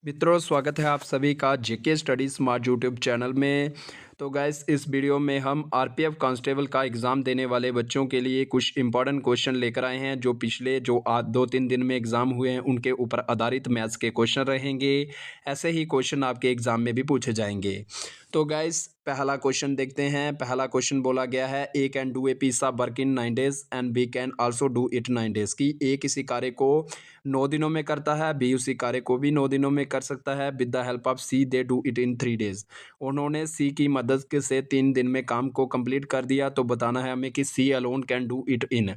मित्रों, स्वागत है आप सभी का जेके स्टडी स्मार्ट यूट्यूब चैनल में। तो गाइस, इस वीडियो में हम आरपीएफ कांस्टेबल का एग्ज़ाम देने वाले बच्चों के लिए कुछ इंपॉर्टेंट क्वेश्चन लेकर आए हैं जो पिछले जो 2-3 दिन में एग्ज़ाम हुए हैं उनके ऊपर आधारित मैथ्स के क्वेश्चन रहेंगे। ऐसे ही क्वेश्चन आपके एग्ज़ाम में भी पूछे जाएंगे। तो गाइस, पहला क्वेश्चन देखते हैं। पहला क्वेश्चन बोला गया है, A can do a piece of work in 9 days and B can also do it 9 days. कि ए किसी कार्य को 9 दिनों में करता है, बी उसी कार्य को भी 9 दिनों में कर सकता है। With the help of C they do it in 3 days. उन्होंने सी की मदद से 3 दिन में काम को कंप्लीट कर दिया। तो बताना है हमें कि C alone can do it in.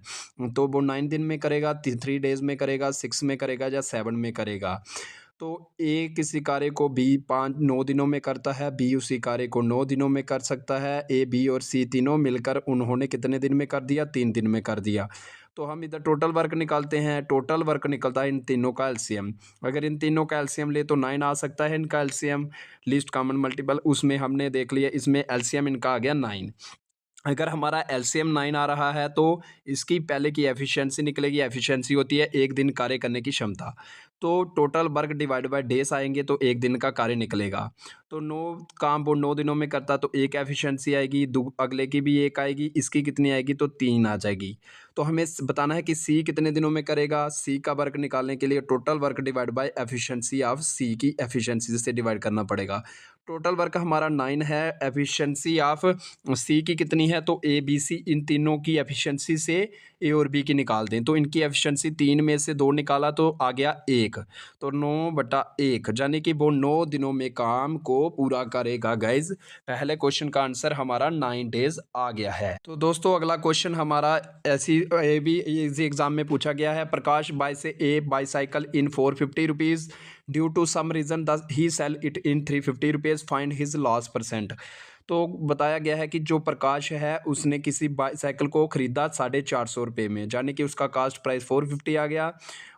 तो वो 9 दिन में करेगा, 3 डेज में करेगा, 6 में करेगा या 7 में करेगा। तो ए किसी कार्य को बी 9 दिनों में करता है, बी उसी कार्य को 9 दिनों में कर सकता है। ए, बी और सी तीनों मिलकर उन्होंने कितने दिन में कर दिया? 3 दिन में कर दिया। तो हम इधर टोटल वर्क निकालते हैं। टोटल वर्क निकलता है इन तीनों का एलसीएम। अगर इन तीनों का एलसीएम ले तो 9 आ सकता है इनका एलसीएम। लीस्ट कॉमन मल्टीपल उसमें हमने देख लिया, इसमें एलसीएम इनका आ गया 9। अगर हमारा एलसीएम 9 आ रहा है तो इसकी पहले की एफिशिएंसी निकलेगी। एफिशिएंसी होती है एक दिन कार्य करने की क्षमता। तो total work divide bye days आएंगे तो एक दिन का कार्य निकलेगा। तो 9 काम वो 9 दिनों में करता तो एक एफिशिएंसी आएगी, अगले की भी एक आएगी, इसकी कितनी आएगी? तो 3 आ जाएगी। तो हमें बताना है कि सी कितने दिनों में करेगा। सी का वर्क निकालने के लिए total work divide by efficiency of C की एफिशिएंसी से डिवाइड करना पड़ेगा। टोटल वर्क हमारा 9 है, एफिशिएंसी ऑफ सी की कितनी है? तो ए बी सी इन तीनों की एफिशिएंसी से ए और बी की निकाल दें। तो इनकी एफिशिएंसी 3 में से 2 निकाला तो आ गया 1। तो 9/1 यानी कि वो 9 दिनों में काम को पूरा करेगा। गाइज, पहले क्वेश्चन का आंसर हमारा 9 डेज आ गया है। तो दोस्तों, अगला क्वेश्चन हमारा ऐसी ए भी इसी एग्जाम में पूछा गया है। प्रकाश बाय से a bicycle in 450 rupees due to some reason the he sell it in 350 rupees, find his loss percent. तो बताया गया है कि जो प्रकाश है उसने किसी बाईसाइकिल को खरीदा 450 में, यानी कि उसका कास्ट प्राइस 450 आ गया।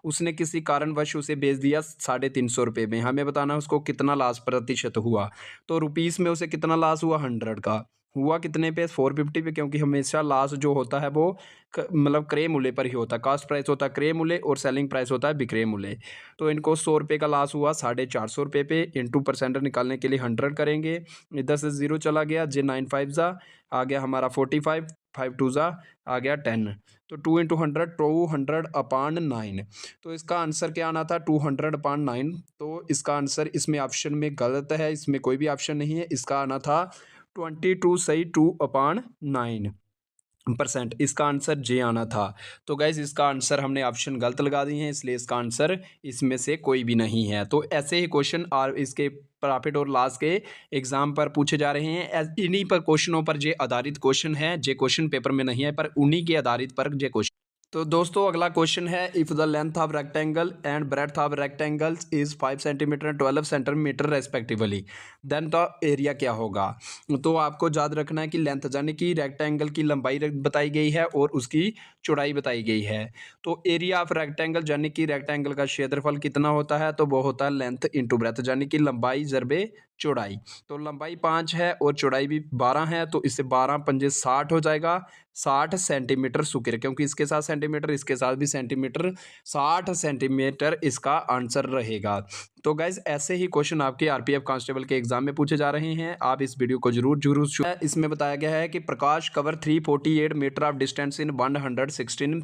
उसने किसी कारणवश उसे बेच दिया 350 में। हमें बताना है उसको कितना लॉस प्रतिशत हुआ। तो रुपीस में उसे कितना लॉस हुआ? 100 का। हुआ कितने पे? 450 पे, क्योंकि हमेशा लॉस जो होता है वो मतलब क्रय मूल्य पर ही होता है। कास्ट प्राइस होता है क्रय मूल्य और सेलिंग प्राइस होता है विक्रय मूल्य। तो इनको 100 का लॉस हुआ 450 पे। इंटू परसेंट निकालने के लिए 100 करेंगे। इधर से 0 चला गया, जे 9 5 जा आ गया हमारा 45, 5 2 जा आ गया 10। तो 2 इंटू 100 200/9। तो इसका आंसर क्या आना था? 200/9। तो इसका आंसर इसमें ऑप्शन में गलत है, इसमें कोई भी ऑप्शन नहीं है। इसका आना था 22 सही 2/9%। इसका आंसर जे आना था। तो गाइज, इसका आंसर हमने ऑप्शन गलत लगा दिए हैं, इसलिए इसका आंसर इसमें से कोई भी नहीं है। तो ऐसे ही क्वेश्चन और इसके प्रॉफिट और लॉस के एग्जाम पर पूछे जा रहे हैं। इन्हीं पर क्वेश्चनों पर जे आधारित क्वेश्चन है, जे क्वेश्चन पेपर में नहीं है, पर उन्हीं के आधारित पर जे क्वेश्चन। तो दोस्तों, अगला क्वेश्चन है, if the length of rectangle and breadth of rectangles is 5 centimetre and 12 centimetre respectively, then the area क्या होगा? तो आपको याद रखना है कि लेंथ यानी कि रेक्टेंगल की लंबाई बताई गई है और उसकी चौड़ाई बताई गई है। तो एरिया ऑफ रेक्टेंगल यानी कि रेक्टेंगल का क्षेत्रफल कितना होता है? तो वो होता है लेंथ इंटू ब्रेथ, यानी कि लंबाई जरबे चौड़ाई। तो लंबाई 5 है और चौड़ाई भी 12 है, तो इससे 12 पंजे 60 हो जाएगा। 60 सेंटीमीटर स्क्वायर, क्योंकि इसके साथ सेंटीमीटर, इसके साथ भी सेंटीमीटर, 60 सेंटीमीटर इसका आंसर रहेगा। तो गाइज, ऐसे ही क्वेश्चन आपके आरपीएफ कांस्टेबल के एग्जाम में पूछे जा रहे हैं। आप इस वीडियो को जरूर जरूर इसमें बताया गया है कि Prakash cover 348 metre of distance in 116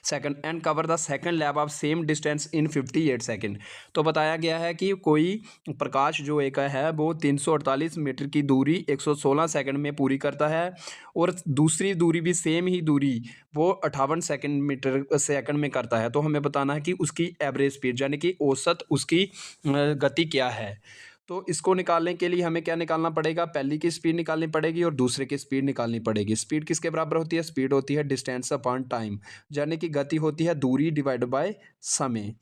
second and cover the second lap of same distance in 58 second. तो बताया गया है कि कोई प्रकाश जो एक है वो 348 मीटर की दूरी 116 सेकंड में पूरी करता है, और दूसरी दूरी भी सेम ही दूरी वो 58 सेकंड में करता है। तो हमें बताना है कि उसकी एवरेज स्पीड यानी कि औसत उसकी गति क्या है। तो इसको निकालने के लिए हमें क्या निकालना पड़ेगा? पहली की स्पीड निकालनी पड़ेगी और दूसरे की स्पीड निकालनी पड़ेगी। स्पीड किसके बराबर होती है? स्पीड होती है डिस्टेंस अपॉन टाइम, यानी कि गति होती है दूरी डिवाइड बाय समय।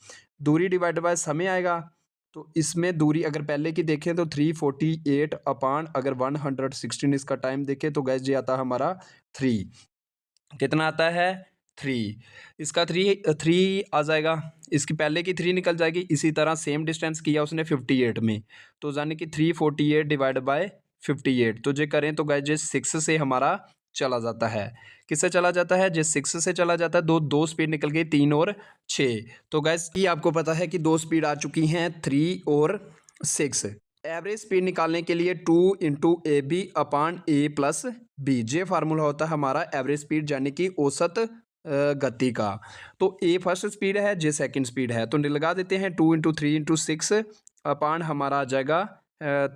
दूरी डिवाइड बाय समय आएगा। तो इसमें दूरी अगर पहले की देखें तो 348 अपान अगर 116 इसका टाइम देखें तो गैस जी आता है हमारा 3। कितना आता है? 3। इसका 3 आ जाएगा, इसकी पहले की 3 निकल जाएगी। इसी तरह सेम डिस्टेंस किया उसने 58 में, तो यानी कि 348 डिवाइड बाय 58। तो जो करें तो गैस जी 6 से हमारा चला जाता है। किससे चला जाता है? जे 6 से चला जाता है। दो स्पीड निकल गई, 3 और 6। तो गाइस ये आपको पता है कि 2 स्पीड आ चुकी हैं, 3 और 6। एवरेज स्पीड निकालने के लिए 2 into A B upon A plus B, ये फार्मूला होता है हमारा एवरेज स्पीड यानी कि औसत गति का। तो ए फर्स्ट स्पीड है, जे सेकंड स्पीड है, तो लगा देते हैं 2 इंटू 3 इंटू 6 अपान हमारा आ जाएगा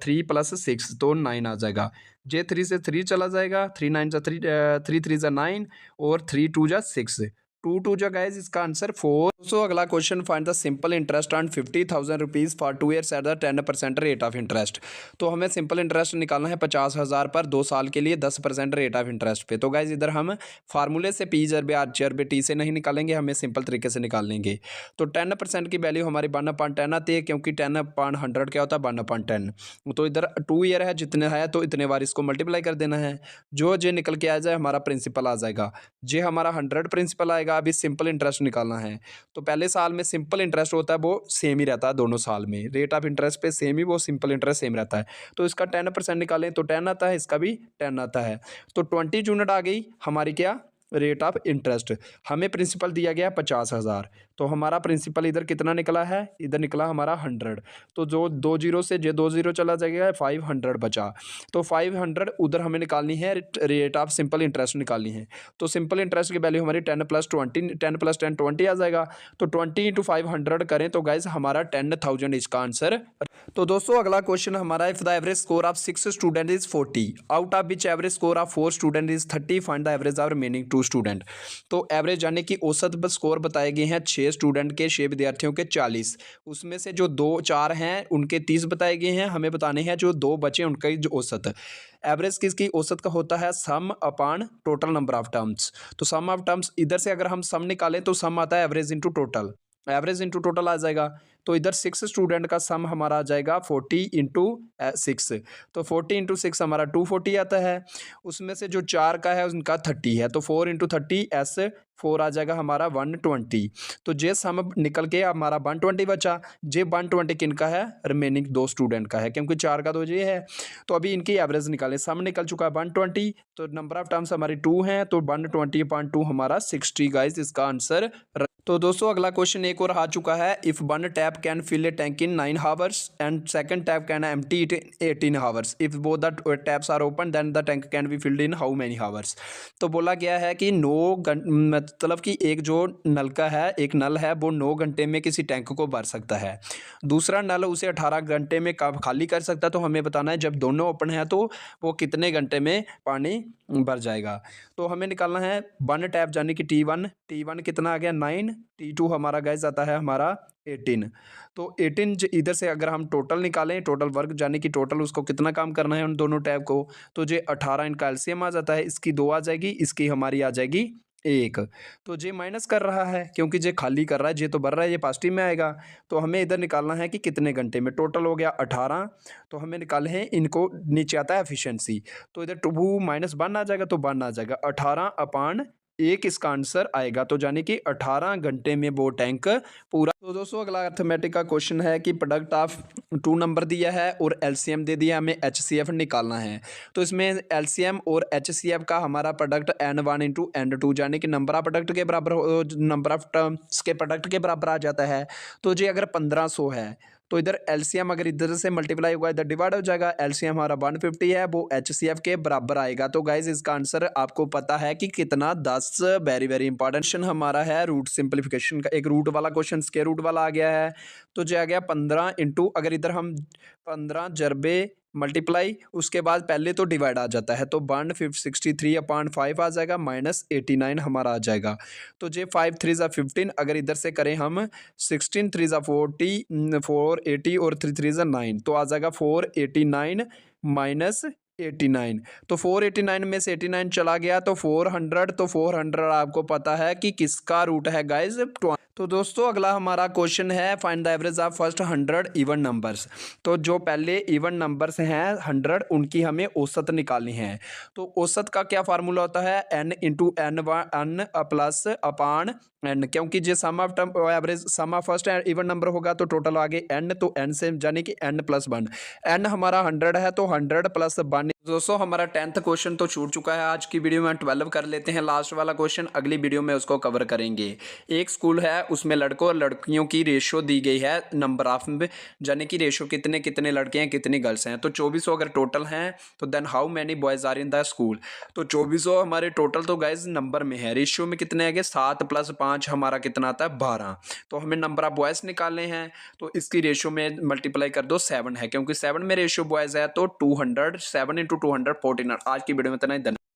3 प्लस 6, तो 9 आ जाएगा। जे 3 से 3 चला जाएगा, 3 9 जा 3, 3 3 जा 9 और 3 2 जा 6, 2 2 जा गाइज इसका आंसर 4। सो अगला question, find the simple interest on 50,000 rupees for 2 years at the 10% rate of interest. तो हमें सिंपल इंटरेस्ट निकालना है 50,000 पर 2 साल के लिए 10% रेट ऑफ इंटरेस्ट पे। तो गाइज इधर हम फार्मूले से पी जर बे आर चर बे टी से नहीं निकालेंगे, हमें सिंपल तरीके से निकाल लेंगे। तो 10% की वैल्यू हमारी 1/10 आती है, क्योंकि 10/100 क्या होता है 1/10। तो इधर 2 ईयर है, जितने है तो इतने बार इसको मल्टीप्लाई कर देना है, जो जे निकल के आ जाए हमारा प्रिंसिपल आ जाएगा। जे हमारा 100 प्रिंसिपल आएगा। अभी सिंपल इंटरेस्ट निकालना है, तो पहले साल में सिंपल इंटरेस्ट होता है वो सेम ही रहता है दोनों साल में, रेट ऑफ इंटरेस्ट पे सेम ही, वो सिंपल इंटरेस्ट सेम रहता है। तो इसका 10% निकालें तो 10 आता है, इसका भी 10 आता है। तो 20 यूनिट आ गई हमारी क्या रेट ऑफ इंटरेस्ट। हमें प्रिंसिपल दिया गया 50,000, तो हमारा प्रिंसिपल इधर कितना निकला है? इधर निकला हमारा 100। तो जो 2 जीरो से जो 2 जीरो चला जाएगा, 500 बचा। तो 500 उधर हमें निकालनी है, रेट ऑफ सिंपल इंटरेस्ट निकालनी है। तो सिंपल इंटरेस्ट की वैल्यू हमारी 10 प्लस 20, 10 प्लस 10 20 आ जाएगा। तो 20 इंटू 500 करें तो गाइज हमारा 10,000 इसका आंसर। तो दोस्तों अगला क्वेश्चन हमारा, if the average score of 6 student is 40, out of which average score of 4 student is 30, find the average of remaining 2 student. तो एवरेज यानी कि औसत स्कोर बताए गए हैं 6 स्टूडेंट के, 6 विद्यार्थियों के 40, उसमें से जो 2 4 हैं उनके 30 बताए गए हैं, हमें बताने हैं जो 2 बचे उनका जो औसत। एवरेज किसकी औसत का होता है? सम अपान टोटल नंबर ऑफ टर्म्स। तो सम ऑफ टर्म्स, इधर से अगर हम सम निकालें तो सम आता है average into total, average into total आ जाएगा। तो इधर 6 स्टूडेंट का सम हमारा आ जाएगा 40 इंटू 6, तो 40 इंटू 6 हमारा 240 आता है। उसमें से जो 4 का है उनका 30 है, तो 4 इंटू 30 एस 4 आ जाएगा हमारा 120। तो जे सम निकल के हमारा 120 बचा। जे 120 किन का है? रिमेनिंग 2 स्टूडेंट का है, क्योंकि 4 का तो ये है। तो अभी इनकी एवरेज निकालें, सम निकल चुका है 120, तो नंबर ऑफ टर्म्स हमारी 2 हैं, तो 120/2 हमारा 60 गाइज इसका आंसर। तो दोस्तों अगला क्वेश्चन एक और आ चुका है, if one tap can fill a tank in 9 hours and second tap can empty it in 18 hours, if both the taps are open then the tank can be filled in how many hours. तो बोला गया है कि 9 मतलब कि एक जो नलका है, एक नल है, वो 9 घंटे में किसी टैंक को भर सकता है, दूसरा नल उसे 18 घंटे में खाली कर सकता है। तो हमें बताना है जब दोनों ओपन है तो वो कितने घंटे में पानी भर जाएगा। तो हमें निकालना है 1 टैप यानी कि T1 कितना आ गया 9, T2 हमारा गैस आता है हमारा 18। तो 18 इधर से अगर हम टोटल निकालें, टोटल वर्क यानी कि टोटल उसको कितना काम करना है उन दोनों टैप को, तो जे 18 इनका एलसीएम आ जाता है, इसकी 2 आ जाएगी, इसकी हमारी आ जाएगी 1। तो जे माइनस कर रहा है क्योंकि जे खाली कर रहा है, जे तो भर रहा है, ये पॉजिटिव में आएगा। तो हमें इधर निकालना है कि कितने घंटे में, टोटल हो गया 18। तो हमें निकाले हैं इनको, नीचे आता है एफिशिएंसी, तो इधर 2 माइनस 1 आ जाएगा, तो 1 आ जाएगा, 18/1 इसका आंसर आएगा। तो यानी कि 18 घंटे में वो टैंक पूरा। तो दोस्तों अगला अर्थमेटिक का क्वेश्चन है कि प्रोडक्ट ऑफ 2 नंबर दिया है और एलसीएम दे दिया, हमें एचसीएफ निकालना है। तो इसमें एलसीएम और एचसीएफ का हमारा प्रोडक्ट n1 इंटू n2 यानी कि नंबर ऑफ प्रोडक्ट के बराबर, नंबर ऑफ टर्म्स के प्रोडक्ट के बराबर आ जाता है। तो जी अगर 1500 है तो इधर एलसीएम अगर इधर से मल्टीप्लाई होगा इधर डिवाइड हो जाएगा, एलसीएम हमारा 150 है, वो एचसीएफ के बराबर आएगा। तो गाइज इसका आंसर आपको पता है कि कितना 10। वेरी वेरी इंपॉर्टेंट क्वेश्चन हमारा है रूट सिंप्लीफिकेशन का, एक रूट वाला क्वेश्चन स्क्वायर रूट वाला आ गया है। तो जो आ गया 15 इंटू, अगर इधर हम 15 जरबे मल्टीप्लाई, उसके बाद पहले तो डिवाइड आ जाता है, तो 163/5 आ जाएगा, -89 हमारा आ जाएगा। तो जे 5 3 ज़ा 15, अगर इधर से करें हम 16 3 ज़ा 40, 480 और 3 3 ज़ा 9, तो आ जाएगा 489 -89। तो 489 में से 89 चला गया तो 400, तो 400 आपको पता है कि किसका रूट है गाइज। तो दोस्तों अगला हमारा क्वेश्चन है, find the average of first 100 even numbers. तो जो पहले इवन नंबर्स हैं 100, उनकी हमें औसत निकालनी है। तो औसत का क्या फार्मूला होता है? n इंटू n प्लस अपान n, क्योंकि जो sum of term average sum of first even number होगा तो टोटल आगे n, तो n से यानी कि n+1, n हमारा 100 है तो 100 + 1 दोस्तों हमारा 10th क्वेश्चन तो छूट चुका है। आज की वीडियो में 12 कर लेते हैं। लास्ट वाला क्वेश्चन अगली वीडियो में उसको कवर करेंगे। एक स्कूल है, उसमें लड़कों और लड़कियों की रेशो दी गई है नंबर ऑफ में, यानी कि रेशो कितने कितने लड़के हैं कितनी गर्ल्स हैं। तो 2400 अगर टोटल हैं तो then how many boys are in the school. तो 2400 हमारे टोटल तो गाइज नंबर में है, रेशियो में कितने आएंगे 7 + 5 हमारा कितना आता है 12। तो हमें नंबर ऑफ बॉयज़ निकालने हैं, तो इसकी रेशियो में मल्टीप्लाई कर दो 7 है, क्योंकि 7 में रेशियो बॉयज़ है तो 200 7 × 200 14। आज की वीडियो में इतना ही।